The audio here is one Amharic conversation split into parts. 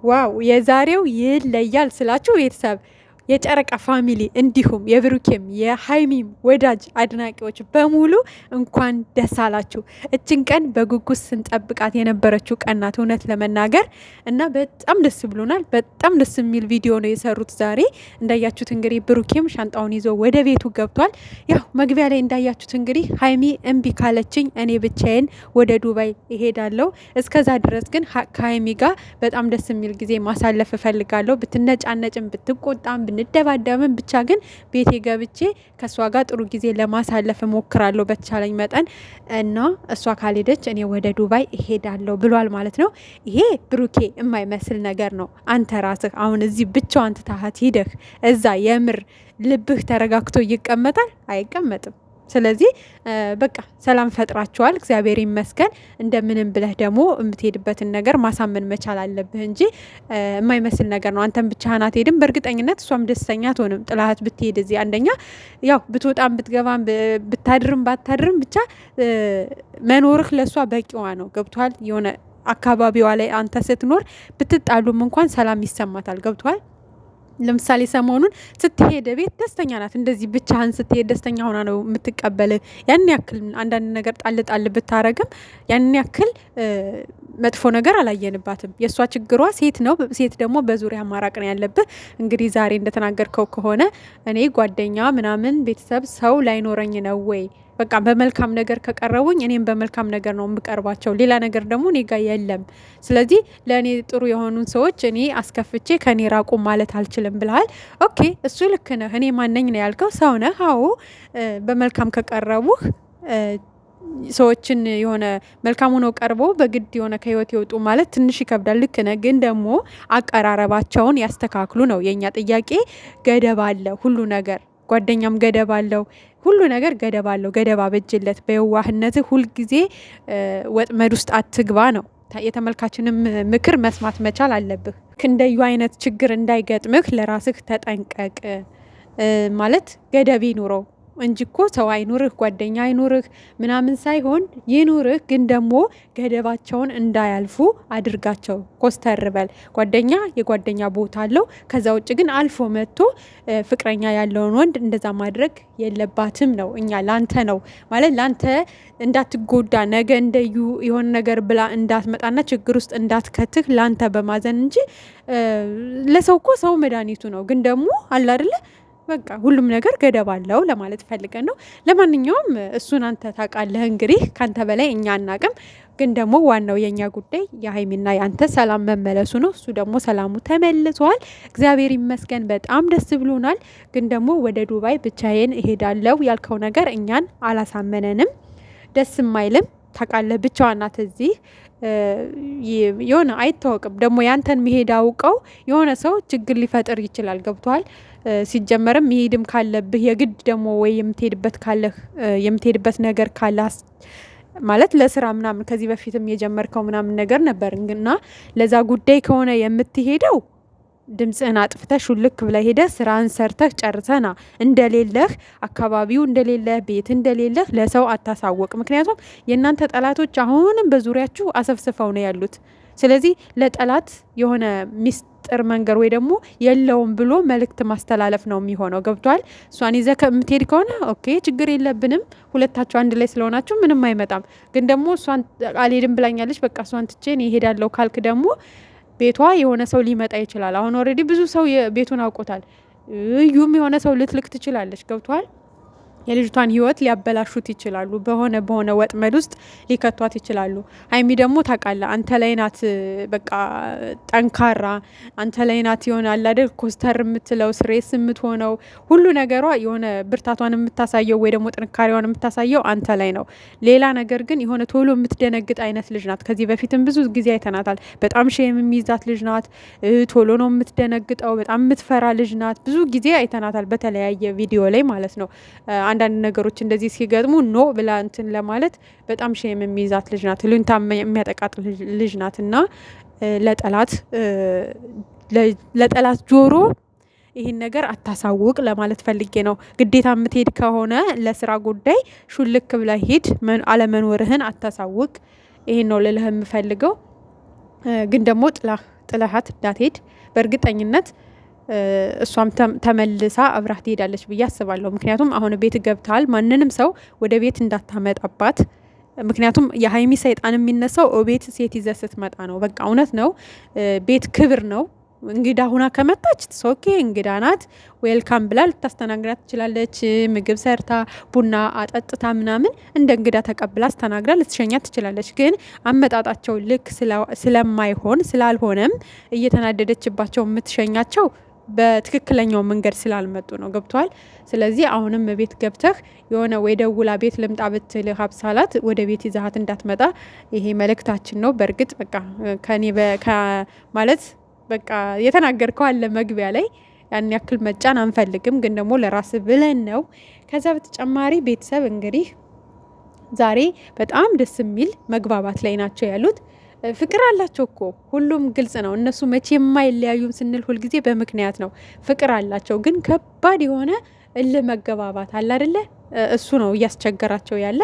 ዋው የዛሬው ይለያል ስላችሁ ቤተሰብ የጨረቃ ፋሚሊ እንዲሁም የብሩኬም የሀይሚም ወዳጅ አድናቂዎች በሙሉ እንኳን ደስ አላችሁ። እችን ቀን በጉጉት ስንጠብቃት የነበረችው ቀን ናት እውነት ለመናገር እና በጣም ደስ ብሎናል። በጣም ደስ የሚል ቪዲዮ ነው የሰሩት ዛሬ። እንዳያችሁት እንግዲህ ብሩኬም ሻንጣውን ይዞ ወደ ቤቱ ገብቷል። ያው መግቢያ ላይ እንዳያችሁት እንግዲህ ሀይሚ እምቢ ካለችኝ እኔ ብቻዬን ወደ ዱባይ እሄዳለሁ፣ እስከዛ ድረስ ግን ከሀይሚ ጋር በጣም ደስ የሚል ጊዜ ማሳለፍ እፈልጋለሁ። ብትነጫነጭም ብትቆጣም እንደባደብን ብቻ ግን ቤቴ ገብቼ ከሷ ጋር ጥሩ ጊዜ ለማሳለፍ እሞክራለሁ በተቻለኝ መጠን እና እሷ ካልሄደች እኔ ወደ ዱባይ እሄዳለሁ ብሏል ማለት ነው። ይሄ ብሩኬ የማይመስል ነገር ነው። አንተ ራስህ አሁን እዚህ ብቻዋን ትታሃት ሂደህ እዛ የምር ልብህ ተረጋግቶ ይቀመጣል? አይቀመጥም። ስለዚህ በቃ ሰላም ፈጥራችኋል፣ እግዚአብሔር ይመስገን። እንደምንም ብለህ ደግሞ የምትሄድበትን ነገር ማሳመን መቻል አለብህ እንጂ የማይመስል ነገር ነው። አንተም ብቻህን አትሄድም። በእርግጠኝነት እሷም ደስተኛ አትሆንም ጥላሃት ብትሄድ እዚህ። አንደኛ ያው ብትወጣም ብትገባም ብታድርም ባታድርም ብቻ መኖርህ ለእሷ በቂዋ ነው። ገብቷል? የሆነ አካባቢዋ ላይ አንተ ስትኖር ብትጣሉም እንኳን ሰላም ይሰማታል። ገብቷል? ለምሳሌ ሰሞኑን ስትሄድ ቤት ደስተኛ ናት። እንደዚህ ብቻህን ስትሄድ ደስተኛ ሆና ነው የምትቀበል። ያን ያክል አንዳንድ ነገር ጣል ጣል ብታረግም ያን ያክል መጥፎ ነገር አላየንባትም። የእሷ ችግሯ ሴት ነው። ሴት ደግሞ በዙሪያ ማራቅ ነው ያለብህ። እንግዲህ ዛሬ እንደተናገርከው ከሆነ እኔ ጓደኛ ምናምን ቤተሰብ ሰው ላይኖረኝ ነው ወይ? በቃ በመልካም ነገር ከቀረቡኝ እኔም በመልካም ነገር ነው የምቀርባቸው። ሌላ ነገር ደግሞ እኔ ጋር የለም። ስለዚህ ለእኔ ጥሩ የሆኑን ሰዎች እኔ አስከፍቼ ከኔ ራቁ ማለት አልችልም ብለሃል። ኦኬ እሱ ልክ ነህ። እኔ ማነኝ ነው ያልከው፣ ሰው ነህ። አዎ በመልካም ከቀረቡህ ሰዎችን የሆነ መልካም ሆነው ቀርበው በግድ የሆነ ከህይወት ይወጡ ማለት ትንሽ ይከብዳል። ልክ ነህ። ግን ደግሞ አቀራረባቸውን ያስተካክሉ ነው የኛ ጥያቄ። ገደብ አለ ሁሉ ነገር። ጓደኛም ገደብ አለው። ሁሉ ነገር ገደብ አለው። ገደብ አበጅለት። በየዋህነትህ ሁልጊዜ ወጥመድ ውስጥ አትግባ ነው። የተመልካችንም ምክር መስማት መቻል አለብህ። እንደዩ አይነት ችግር እንዳይገጥምህ ለራስህ ተጠንቀቅ ማለት ገደብ ይኑረው እንጂ እኮ ሰው አይኑርህ ጓደኛ አይኑርህ ምናምን ሳይሆን ይኑርህ፣ ግን ደግሞ ገደባቸውን እንዳያልፉ አድርጋቸው። ኮስተር በል። ጓደኛ የጓደኛ ቦታ አለው። ከዛ ውጭ ግን አልፎ መጥቶ ፍቅረኛ ያለውን ወንድ እንደዛ ማድረግ የለባትም ነው። እኛ ላንተ ነው ማለት ላንተ እንዳትጎዳ ነገ እንደዩ የሆነ ነገር ብላ እንዳትመጣና ችግር ውስጥ እንዳትከትህ ላንተ በማዘን እንጂ ለሰው እኮ ሰው መድኃኒቱ ነው። ግን ደግሞ አለ አይደለ በቃ ሁሉም ነገር ገደብ አለው ለማለት ፈልገን ነው። ለማንኛውም እሱን አንተ ታውቃለህ። እንግዲህ ካንተ በላይ እኛ አናቅም። ግን ደግሞ ዋናው የኛ ጉዳይ የሀይሚና ያንተ ሰላም መመለሱ ነው። እሱ ደግሞ ሰላሙ ተመልሷል፣ እግዚአብሔር ይመስገን። በጣም ደስ ብሎናል። ግን ደግሞ ወደ ዱባይ ብቻዬን እሄዳለሁ ያልከው ነገር እኛን አላሳመነንም፣ ደስም አይልም። ታውቃለህ ብቻዋን ናት እዚህ። የሆነ አይታወቅም ደግሞ ያንተን መሄድ አውቀው የሆነ ሰው ችግር ሊፈጥር ይችላል። ገብቷል? ሲጀመርም መሄድም ካለብህ የግድ ደግሞ ወይ የምትሄድበት ነገር ካለ ማለት ለስራ ምናምን ከዚህ በፊትም የጀመርከው ምናምን ነገር ነበር እና ለዛ ጉዳይ ከሆነ የምትሄደው ድምጽህን አጥፍተህ ሹልክ ብለህ ሄደህ ስራን ሰርተህ ጨርሰና እንደሌለህ አካባቢው እንደሌለህ ቤት እንደሌለህ ለሰው አታሳወቅ። ምክንያቱም የእናንተ ጠላቶች አሁንም በዙሪያችሁ አሰፍስፈው ነው ያሉት። ስለዚህ ለጠላት የሆነ ሚስጥር መንገር ወይ ደግሞ የለውም ብሎ መልእክት ማስተላለፍ ነው የሚሆነው። ገብቷል? እሷን ይዘህ የምትሄድ ከሆነ ኦኬ ችግር የለብንም፣ ሁለታችሁ አንድ ላይ ስለሆናችሁ ምንም አይመጣም። ግን ደግሞ እሷን አልሄድም ብላኛለች በቃ እሷን ትቼ እኔ እሄዳለሁ ካልክ ደግሞ ቤቷ የሆነ ሰው ሊመጣ ይችላል። አሁን ኦልሬዲ ብዙ ሰው ቤቱን አውቆታል። እዩም የሆነ ሰው ልትልክ ትችላለች። ገብቷል? የልጅቷን ህይወት ሊያበላሹት ይችላሉ። በሆነ ወጥመድ ውስጥ ሊከቷት ይችላሉ። ሀይሚ ደግሞ ታውቃለህ አንተ ላይ ናት በቃ ጠንካራ፣ አንተ ላይ ናት የሆነ አላደል ኮስተር የምትለው ስሬስ የምትሆነው ሁሉ ነገሯ የሆነ ብርታቷን የምታሳየው ወይ ደግሞ ጥንካሬዋን የምታሳየው አንተ ላይ ነው። ሌላ ነገር ግን የሆነ ቶሎ የምትደነግጥ አይነት ልጅ ናት። ከዚህ በፊትም ብዙ ጊዜ አይተናታል። በጣም ሼም የሚይዛት ልጅ ናት። ቶሎ ነው የምትደነግጠው። በጣም የምትፈራ ልጅ ናት። ብዙ ጊዜ አይተናታል በተለያየ ቪዲዮ ላይ ማለት ነው። አንዳንድ ነገሮች እንደዚህ ሲገጥሙ ኖ ብላ እንትን ለማለት በጣም ሼም የሚይዛት ልጅ ናት። ሉንታ የሚያጠቃት ልጅ ናት እና ለጠላት ጆሮ ይህን ነገር አታሳውቅ ለማለት ፈልጌ ነው። ግዴታ የምትሄድ ከሆነ ለስራ ጉዳይ ሹልክ ብላ ሂድ፣ አለመኖርህን አታሳውቅ። ይሄን ነው ልልህ የምፈልገው። ግን ደግሞ ጥለሃት እንዳትሄድ በእርግጠኝነት እሷም ተመልሳ አብራህ ትሄዳለች ብዬ አስባለሁ። ምክንያቱም አሁን ቤት ገብታል፣ ማንንም ሰው ወደ ቤት እንዳታመጣባት። ምክንያቱም የሀይሚ ሰይጣን የሚነሳው ቤት ሴት ይዘ ስትመጣ ነው። በቃ እውነት ነው። ቤት ክብር ነው። እንግዳ ሁና ከመጣች ሶኬ እንግዳ ናት፣ ዌልካም ብላ ልታስተናግዳት ትችላለች። ምግብ ሰርታ ቡና አጠጥታ ምናምን እንደ እንግዳ ተቀብላ አስተናግዳ ልትሸኛት ትችላለች። ግን አመጣጣቸው ልክ ስለማይሆን ስላልሆነም እየተናደደችባቸው የምትሸኛቸው በትክክለኛው መንገድ ስላልመጡ ነው። ገብቷል። ስለዚህ አሁንም ቤት ገብተህ የሆነ ወይ ደውላ ቤት ልምጣ ብትልህ አብሳላት ወደ ቤት ይዛሀት እንዳትመጣ ይሄ መልእክታችን ነው። በእርግጥ በቃ ከኔ ማለት በቃ የተናገርከው አለ መግቢያ ላይ ያን ያክል መጫን አንፈልግም፣ ግን ደግሞ ለራስ ብለን ነው። ከዛ በተጨማሪ ቤተሰብ እንግዲህ ዛሬ በጣም ደስ የሚል መግባባት ላይ ናቸው ያሉት። ፍቅር አላቸው እኮ ሁሉም ግልጽ ነው። እነሱ መቼ የማይለያዩም ስንል ሁልጊዜ በምክንያት ነው። ፍቅር አላቸው፣ ግን ከባድ የሆነ እልህ መገባባት አለ አይደለ? እሱ ነው እያስቸገራቸው ያለ።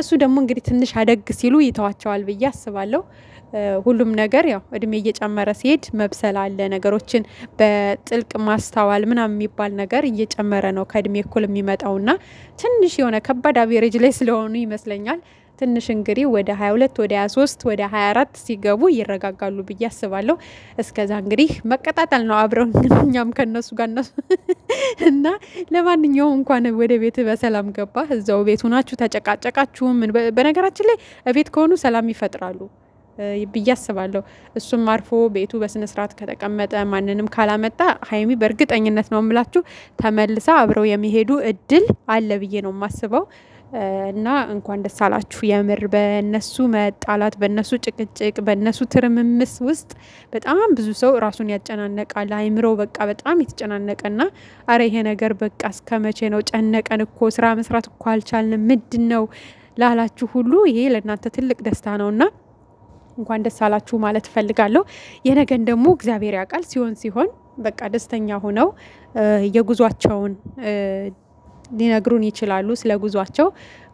እሱ ደግሞ እንግዲህ ትንሽ አደግ ሲሉ ይተዋቸዋል ብዬ አስባለሁ። ሁሉም ነገር ያው እድሜ እየጨመረ ሲሄድ መብሰል አለ፣ ነገሮችን በጥልቅ ማስተዋል ምናምን የሚባል ነገር እየጨመረ ነው ከእድሜ እኩል የሚመጣውና ትንሽ የሆነ ከባድ አቬሬጅ ላይ ስለሆኑ ይመስለኛል ትንሽ እንግዲህ ወደ 22 ወደ 23 ወደ 24 ሲገቡ ይረጋጋሉ ብዬ አስባለሁ። እስከዛ እንግዲህ መቀጣጠል ነው አብረው እኛም ከነሱ ጋር እና ለማንኛውም እንኳን ወደ ቤት በሰላም ገባ። እዛው ቤት ሆናችሁ ተጨቃጨቃችሁ ምን በነገራችን ላይ ቤት ከሆኑ ሰላም ይፈጥራሉ ብዬ አስባለሁ። እሱም አርፎ ቤቱ በስነ ስርዓት ከተቀመጠ ማንንም ካላመጣ ሀይሚ በእርግጠኝነት ነው የምላችሁ ተመልሳ አብረው የሚሄዱ እድል አለ ብዬ ነው የማስበው። እና እንኳን ደስ አላችሁ የምር። በእነሱ መጣላት፣ በእነሱ ጭቅጭቅ፣ በእነሱ ትርምምስ ውስጥ በጣም ብዙ ሰው ራሱን ያጨናነቃል። አይምሮ በቃ በጣም የተጨናነቀና አረ ይሄ ነገር በቃ እስከ መቼ ነው? ጨነቀን እኮ ስራ መስራት እኮ አልቻልንም፣ ምንድን ነው ላላችሁ ሁሉ ይሄ ለእናንተ ትልቅ ደስታ ነውና እንኳን ደስ አላችሁ ማለት እፈልጋለሁ። የነገን ደግሞ እግዚአብሔር ያውቃል። ሲሆን በቃ ደስተኛ ሆነው የጉዟቸውን ሊነግሩን ይችላሉ ስለ ጉዟቸው።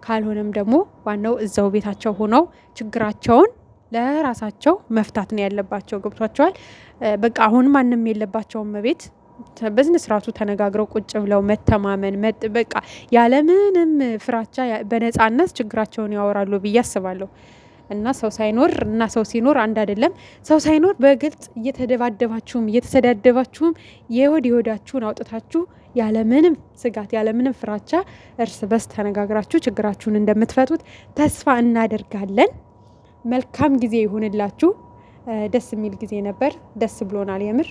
ካልሆነም ደግሞ ዋናው እዛው ቤታቸው ሆነው ችግራቸውን ለራሳቸው መፍታት ነው ያለባቸው። ገብቷቸዋል። በቃ አሁን ማንም የለባቸውም ቤት በስነ ስርዓቱ ተነጋግረው ቁጭ ብለው መተማመን በቃ ያለምንም ፍራቻ በነፃነት ችግራቸውን ያወራሉ ብዬ አስባለሁ። እና ሰው ሳይኖር እና ሰው ሲኖር አንድ አይደለም። ሰው ሳይኖር በግልጽ እየተደባደባችሁም እየተሰዳደባችሁም የሆዳችሁን አውጥታችሁ ያለምንም ስጋት ያለምንም ፍራቻ እርስ በርስ ተነጋግራችሁ ችግራችሁን እንደምትፈቱት ተስፋ እናደርጋለን። መልካም ጊዜ ይሁንላችሁ። ደስ የሚል ጊዜ ነበር። ደስ ብሎናል የምር።